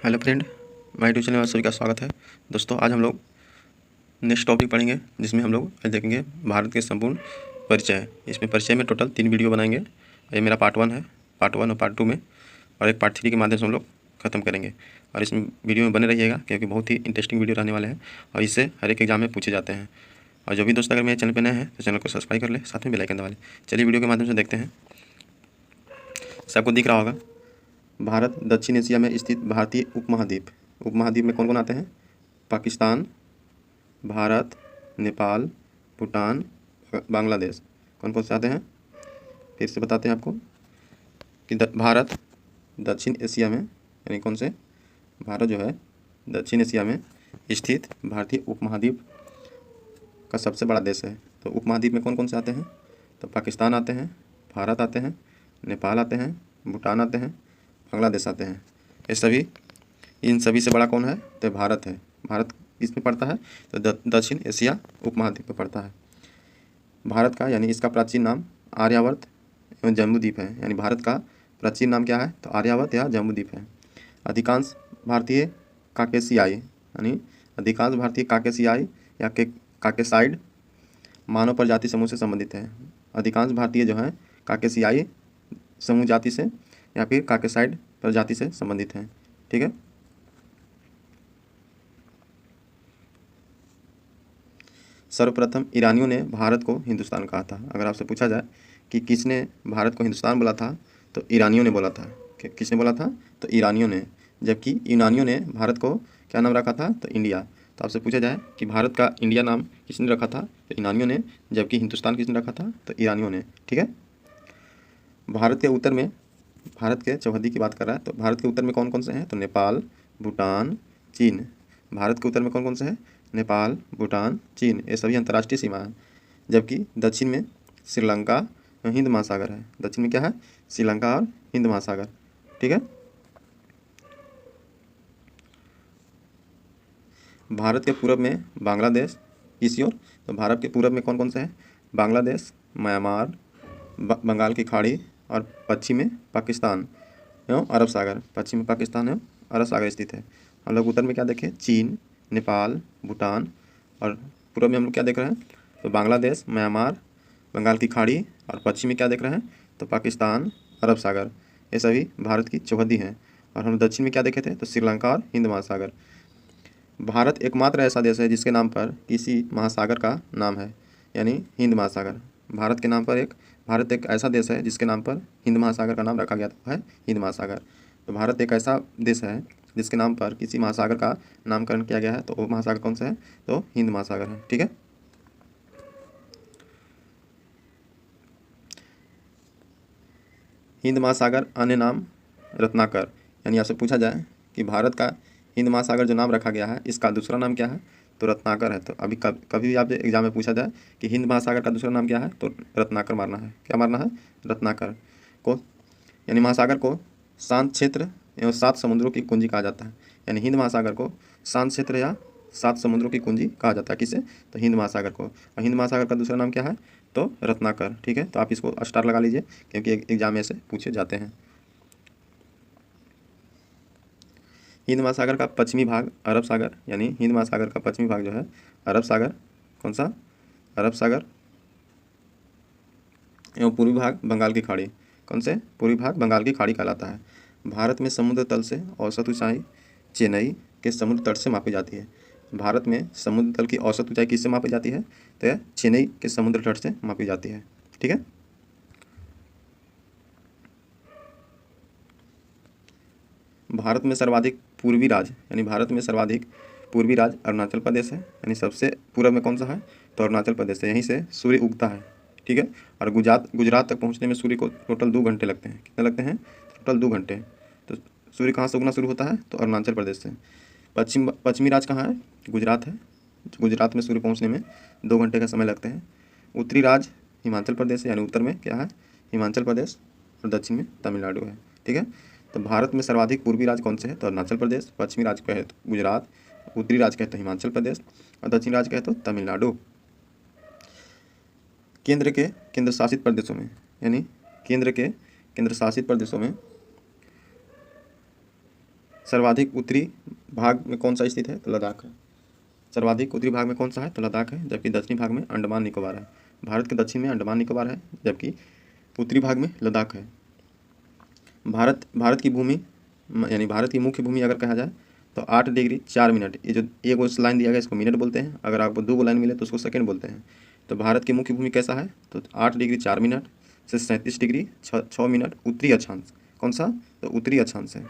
Hello friend, my YouTube channel में आप सभी का स्वागत है। दोस्तों, आज हम लोग नेक्स्ट टॉपिक पढ़ेंगे जिसमें हम लोग देखेंगे भारत के संपूर्ण परिचय। इसमें परिचय में टोटल 3 वीडियो बनाएंगे। ये मेरा पार्ट 1 है, पार्ट 1 और पार्ट 2 में, और एक पार्ट 3 के माध्यम से हम लोग ख़त्म करेंगे। और इसमें वीडियो में बने रहिएगा क्योंकि बहुत ही इंटरेस्टिंग वीडियो रहने वाले हैं और इससे हर एक एग्जाम में पूछे जाते हैं। और जो भी दोस्त अगर मेरे चैनल पर नए हैं तो चैनल को सब्सक्राइब कर ले, साथ में बेल आइकन दबा लें। चलिए वीडियो के माध्यम से देखते हैं। सबको दिख रहा होगा, भारत दक्षिण एशिया में स्थित भारतीय उपमहाद्वीप। उपमहाद्वीप में कौन कौन आते हैं? पाकिस्तान, भारत, नेपाल, भूटान, बांग्लादेश। कौन कौन से आते हैं? फिर से बताते हैं आपको कि भारत दक्षिण एशिया में, यानी कौन से, भारत जो है दक्षिण एशिया में स्थित भारतीय उपमहाद्वीप का सबसे बड़ा देश है। तो उपमहाद्वीप में कौन कौन से आते हैं? तो पाकिस्तान आते हैं, भारत आते हैं, नेपाल आते हैं, भूटान आते हैं, बांग्लादेश आते हैं। ये सभी, इन सभी से बड़ा कौन है? तो भारत है। भारत किसमें पड़ता है? तो दक्षिण एशिया उपमहाद्वीप में पड़ता है। भारत का, यानी इसका प्राचीन नाम आर्यावर्त एवं जम्बूद्वीप है। यानी भारत का प्राचीन नाम क्या है? तो आर्यावर्त या जम्बूद्वीप है। अधिकांश भारतीय काकेशियाई, यानी अधिकांश भारतीय काकेशियाई या काकेसाइड मानव प्रजाति समूह से संबंधित है। अधिकांश भारतीय जो हैं काकेशियाई समूह जाति से या फिर काकेसाइड प्रजाति से संबंधित हैं। ठीक है। सर्वप्रथम ईरानियों ने भारत को हिंदुस्तान कहा था। अगर आपसे पूछा जाए कि किसने भारत को हिंदुस्तान बोला था, तो ईरानियों ने बोला था। किसने बोला था? तो ईरानियों ने। जबकि यूनानियों ने भारत को क्या नाम रखा था? तो इंडिया। तो आपसे पूछा जाए कि भारत का इंडिया नाम किसने रखा था, तो ईरानियों ने। जबकि हिंदुस्तान किसने रखा था? तो ईरानियों ने। ठीक है। भारत के उत्तर में, भारत के चौहद्दी की बात कर रहा है, तो भारत के उत्तर में कौन कौन से हैं? तो नेपाल, भूटान, चीन। भारत के उत्तर में कौन कौन से हैं? नेपाल, भूटान, चीन। ये सभी अंतर्राष्ट्रीय सीमा है। जबकि दक्षिण में श्रीलंका, हिंद महासागर है। दक्षिण में क्या है? श्रीलंका और हिंद महासागर। ठीक है। भारत के पूर्व में बांग्लादेश, इसी ओर। तो भारत के पूर्व में कौन कौन से हैं? बांग्लादेश, म्यांमार, बंगाल की खाड़ी और पश्चिम में पाकिस्तान एवं अरब सागर। पश्चिम में पाकिस्तान एवं अरब सागर स्थित है। हम लोग उत्तर में क्या देखें? चीन, नेपाल, भूटान, और पूर्व में हम लोग क्या देख रहे हैं? तो बांग्लादेश, म्यांमार, बंगाल की खाड़ी, और पश्चिम में क्या देख रहे हैं? तो पाकिस्तान, अरब सागर। ये सभी भारत की चौहद्दी हैं। और हम दक्षिण में क्या देखे थे? तो श्रीलंका और हिंद महासागर। भारत एकमात्र ऐसा देश है जिसके नाम पर किसी महासागर का नाम है, यानी हिंद महासागर। भारत एक ऐसा देश है जिसके नाम पर हिंद महासागर का नाम रखा गया है, हिंद महासागर। तो भारत एक ऐसा देश है जिसके नाम पर किसी महासागर का नामकरण किया गया है, तो वो महासागर कौन सा है? तो हिंद महासागर है। ठीक है। हिंद महासागर अन्य नाम रत्नाकर। यानी आपसे पूछा जाए कि भारत का हिंद महासागर जो नाम रखा गया है, इसका दूसरा नाम क्या है? तो रत्नाकर है। तो अभी कभी भी आप एग्जाम में पूछा जाए कि हिंद महासागर का दूसरा नाम क्या है, तो रत्नाकर मारना है। क्या मारना है? रत्नाकर को। यानी महासागर को शांत क्षेत्र एवं 7 समुद्रों की कुंजी कहा जाता है। यानी हिंद महासागर को शांत क्षेत्र या 7 समुद्रों की कुंजी कहा जाता है। किसे? तो हिंद महासागर को। और हिंद महासागर का दूसरा नाम क्या है? तो रत्नाकर। ठीक है। तो आप इसको स्टार लगा लीजिए क्योंकि एग्जाम में से पूछे जाते हैं। हिंद महासागर का पश्चिमी भाग अरब सागर, यानी हिंद महासागर का पश्चिमी भाग जो है अरब सागर। कौन सा? अरब सागर। एवं पूर्वी भाग बंगाल की खाड़ी। कौन से? पूर्वी भाग बंगाल की खाड़ी कहलाता है। भारत में समुद्र तल से औसत ऊंचाई चेन्नई के समुद्र तट से मापी जाती है। भारत में समुद्र तल की औसत ऊंचाई किससे मापी जाती है? तो यह चेन्नई के समुद्र तट से मापी जाती है। ठीक है। भारत में सर्वाधिक पूर्वी राज्य, यानी भारत में सर्वाधिक पूर्वी राज्य अरुणाचल प्रदेश है। यानी सबसे पूर्व में कौन सा है? तो अरुणाचल प्रदेश है। यहीं से सूर्य उगता है। ठीक है। और गुजरात तक पहुंचने में सूर्य को टोटल 2 घंटे लगते हैं। कितने लगते हैं? टोटल 2 घंटे। तो सूर्य कहाँ से उगना शुरू होता है? तो अरुणाचल प्रदेश से। पश्चिमी राज्य कहाँ है? गुजरात है। गुजरात में सूर्य पहुँचने में 2 घंटे का समय लगते हैं। उत्तरी राज्य हिमाचल प्रदेश है, यानी उत्तर में क्या है? हिमाचल प्रदेश। और दक्षिण में तमिलनाडु है। ठीक है। तो भारत में सर्वाधिक पूर्वी राज्य कौन से है? तो अरुणाचल प्रदेश। पश्चिमी राज्य कहे तो गुजरात, उत्तरी राज्य कहे तो हिमाचल प्रदेश, और दक्षिणी राज्य कहे तो तमिलनाडु। केंद्र के केंद्र शासित प्रदेशों में, यानी केंद्र के केंद्र शासित प्रदेशों में सर्वाधिक उत्तरी भाग में कौन सा स्थित है? तो लद्दाख है। सर्वाधिक उत्तरी भाग में कौन सा है? तो लद्दाख है। जबकि दक्षिणी भाग में अंडमान निकोबार है। भारत के दक्षिण में अंडमान निकोबार है, जबकि उत्तरी भाग में लद्दाख है। भारत की भूमि यानी भारत की मुख्य भूमि अगर कहा जाए तो 8 डिग्री 4 मिनट, ये जो एक वो लाइन दिया गया इसको मिनट बोलते हैं, अगर आपको 2 लाइन मिले तो उसको सेकंड बोलते हैं। तो भारत की मुख्य भूमि कैसा है? तो 8 डिग्री 4 मिनट से 37 डिग्री 6 मिनट उत्तरी अक्षांश। कौन सा? तो उत्तरी अक्षांश है।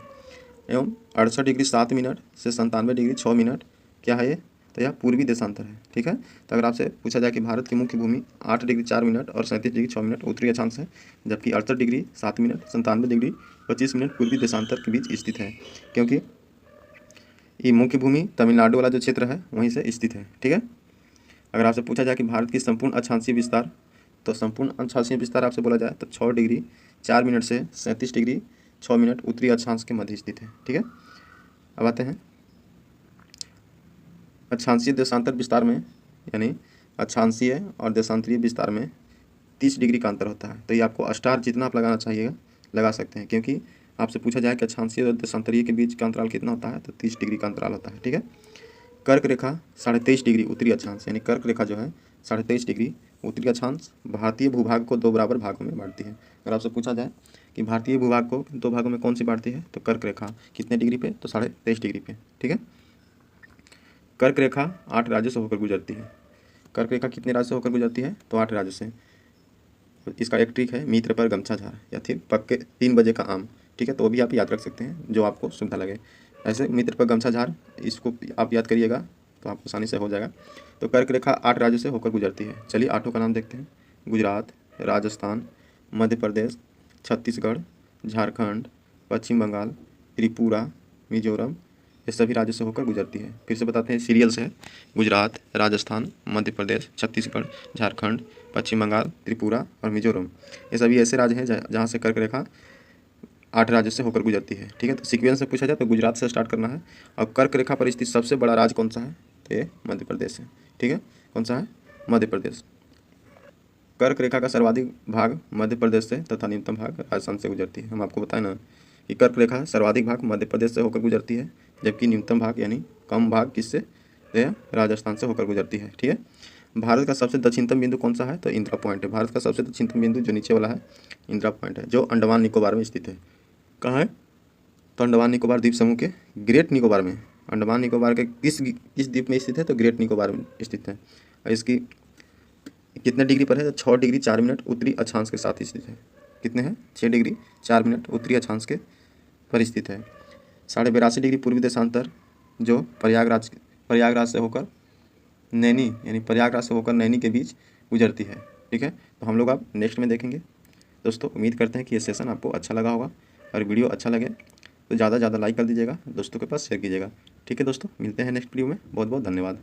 एवं 68 डिग्री 7 मिनट से 97 डिग्री 6 मिनट क्या है ये? तो यह पूर्वी देशांतर है। ठीक है, तो अगर आपसे पूछा जाए कि भारत की मुख्य भूमि 8 डिग्री 4 मिनट और 37 डिग्री 6 मिनट उत्तरी अक्षांश है, जबकि 68 डिग्री 7 मिनट 97 डिग्री 25 मिनट पूर्वी देशांतर के बीच स्थित है, क्योंकि ये मुख्य भूमि तमिलनाडु वाला जो क्षेत्र है वहीं से स्थित है। ठीक है, अगर आपसे पूछा जाए कि भारत की संपूर्ण अक्षांशीय विस्तार, तो संपूर्ण अक्षांशीय विस्तार आपसे बोला जाए तो 6 डिग्री 4 मिनट से 37 डिग्री 6 मिनट उत्तरी अक्षांश के मध्य स्थित है। ठीक है, अब आते हैं अक्षांशीय देशांतर विस्तार में, यानी अक्षांशीय और देशांतरीय विस्तार में 30 डिग्री का अंतर होता है। तो ये आपको स्टार जितना आप लगाना चाहिएगा लगा सकते हैं, क्योंकि आपसे पूछा जाए कि अक्षांशीय और देशांतरीय के बीच का अंतराल कितना होता है, तो 30 डिग्री का अंतराल होता है। ठीक है, कर्क रेखा 23.5 डिग्री उत्तरी अक्षांश, यानी कर्क रेखा जो है 23.5 डिग्री उत्तरी अक्षांश भारतीय भूभाग को 2 बराबर भागों में बांटती है। अगर आपसे पूछा जाए कि भारतीय भूभाग को 2 भागों में कौन सी बांटती है, तो कर्क रेखा कितने डिग्री पे? तो 23.5 डिग्री पे। ठीक है, कर्क रेखा 8 राज्यों से होकर गुजरती है। कर्क रेखा कितने राज्य से होकर गुजरती है? तो 8 राज्यों से। इसका एक ट्रिक है, मित्र पर गमछा झार या फिर पक्के 3 बजे का आम। ठीक है, तो भी आप याद रख सकते हैं जो आपको सुविधा लगे। ऐसे मित्र पर गमछा झार, इसको आप याद करिएगा तो आपको आसानी से हो जाएगा। तो कर्क रेखा 8 राज्यों से होकर गुजरती है। चलिए 8 का नाम देखते हैं। गुजरात, राजस्थान, मध्य प्रदेश, छत्तीसगढ़, झारखंड, पश्चिम बंगाल, त्रिपुरा, मिजोरम, ये सभी राज्यों से होकर गुजरती है। फिर से बताते हैं, सीरियल से है। गुजरात, राजस्थान, मध्य प्रदेश, छत्तीसगढ़, झारखंड, पश्चिम बंगाल, त्रिपुरा और मिजोरम, ये सभी ऐसे राज्य हैं जहाँ से कर्क रेखा 8 राज्यों से होकर गुजरती है। ठीक है, तो सीक्वेंस से पूछा जाए तो गुजरात से स्टार्ट करना है। और कर्क रेखा पर स्थित सबसे बड़ा राज्य कौन सा है? तो ये मध्य प्रदेश है। ठीक है, कौन सा है? मध्य प्रदेश। कर्क रेखा का सर्वाधिक भाग मध्य प्रदेश से तथा न्यूनतम भाग राजस्थान से गुजरती है। हम आपको बताएं ना कि कर्क रेखा सर्वाधिक भाग मध्य प्रदेश से होकर गुजरती है, जबकि न्यूनतम भाग यानी कम भाग किससे? राजस्थान से होकर गुजरती है। ठीक है, भारत का सबसे दक्षिणतम बिंदु कौन सा है? तो इंदिरा पॉइंट है। भारत का सबसे दक्षिणतम बिंदु जो नीचे वाला है इंदिरा पॉइंट है, जो अंडमान निकोबार में स्थित है। कहाँ है? तो अंडमान निकोबार द्वीप समूह के ग्रेट निकोबार में। अंडमान निकोबार के किस द्वीप में स्थित है? तो ग्रेट निकोबार में स्थित है। और इसकी कितने डिग्री पर है? 6 डिग्री 4 मिनट उत्तरी अक्षांश के साथ स्थित है। कितने हैं? 6 डिग्री 4 मिनट उत्तरी अक्षांश के पर स्थित है। 82.5 डिग्री पूर्वी देशांतर जो प्रयागराज से होकर नैनी, यानी प्रयागराज से होकर नैनी के बीच गुजरती है। ठीक है, तो हम लोग अब नेक्स्ट में देखेंगे। दोस्तों उम्मीद करते हैं कि ये सेशन आपको अच्छा लगा होगा, और वीडियो अच्छा लगे तो ज़्यादा से ज़्यादा लाइक कर दीजिएगा, दोस्तों के पास शेयर कीजिएगा। ठीक है दोस्तों, मिलते हैं नेक्स्ट वीडियो में। बहुत बहुत धन्यवाद।